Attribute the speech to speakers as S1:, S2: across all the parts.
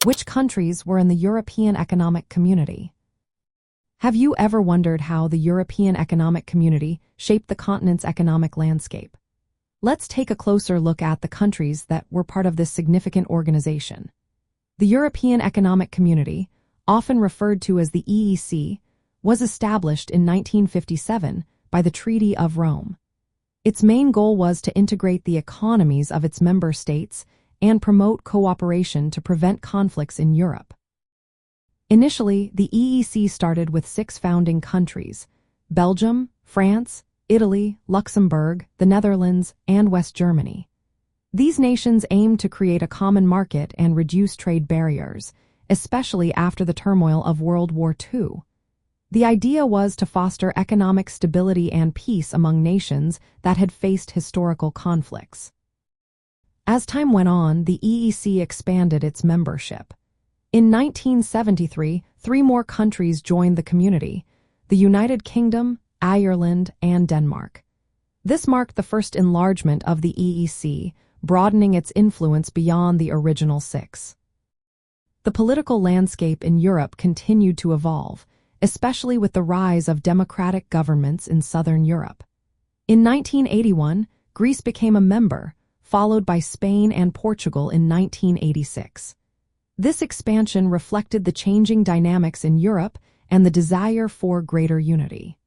S1: Which countries were in the European Economic Community? Have you ever wondered how the European Economic Community shaped the continent's economic landscape? Let's take a closer look at the countries that were part of this significant organization. The European Economic Community, often referred to as the EEC, was established in 1957 by the Treaty of Rome. Its main goal was to integrate the economies of its member states and promote cooperation to prevent conflicts in Europe. Initially, the EEC started with 6 founding countries: Belgium, France, Italy, Luxembourg, the Netherlands, and West Germany. These nations aimed to create a common market and reduce trade barriers, especially after the turmoil of World War II. The idea was to foster economic stability and peace among nations that had faced historical conflicts. As time went on, the EEC expanded its membership. In 1973, 3 more countries joined the community: the United Kingdom, Ireland, and Denmark. This marked the first enlargement of the EEC, broadening its influence beyond the original 6. The political landscape in Europe continued to evolve, especially with the rise of democratic governments in southern Europe. In 1981, Greece became a member, followed by Spain and Portugal in 1986. This expansion reflected the changing dynamics in Europe and the desire for greater unity.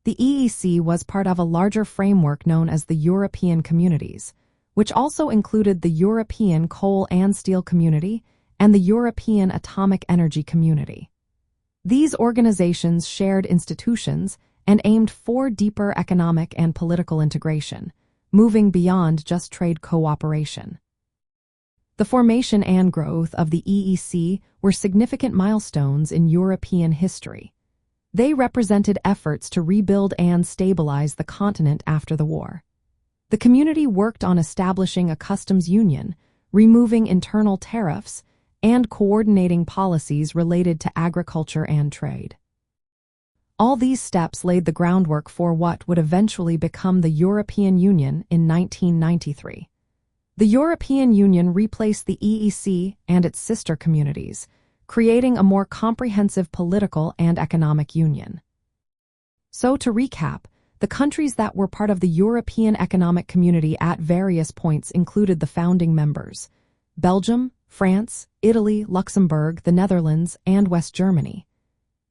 S1: The EEC was part of a larger framework known as the European Communities, which also included the European Coal and Steel Community and the European Atomic Energy Community. These organizations shared institutions and aimed for deeper economic and political integration, moving beyond just trade cooperation. The formation and growth of the EEC were significant milestones in European history. They represented efforts to rebuild and stabilize the continent after the war. The community worked on establishing a customs union, removing internal tariffs, and coordinating policies related to agriculture and trade. All these steps laid the groundwork for what would eventually become the European Union in 1993. The European Union replaced the EEC and its sister communities, creating a more comprehensive political and economic union. So, to recap, the countries that were part of the European Economic Community at various points included the founding members: Belgium, France, Italy, Luxembourg, the Netherlands, and West Germany.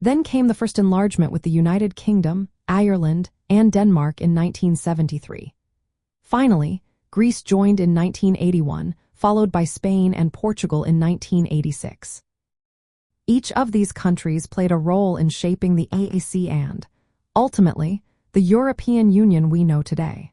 S1: Then came the first enlargement with the United Kingdom, Ireland, and Denmark in 1973. Finally, Greece joined in 1981, followed by Spain and Portugal in 1986. Each of these countries played a role in shaping the EEC and, ultimately, the European Union we know today.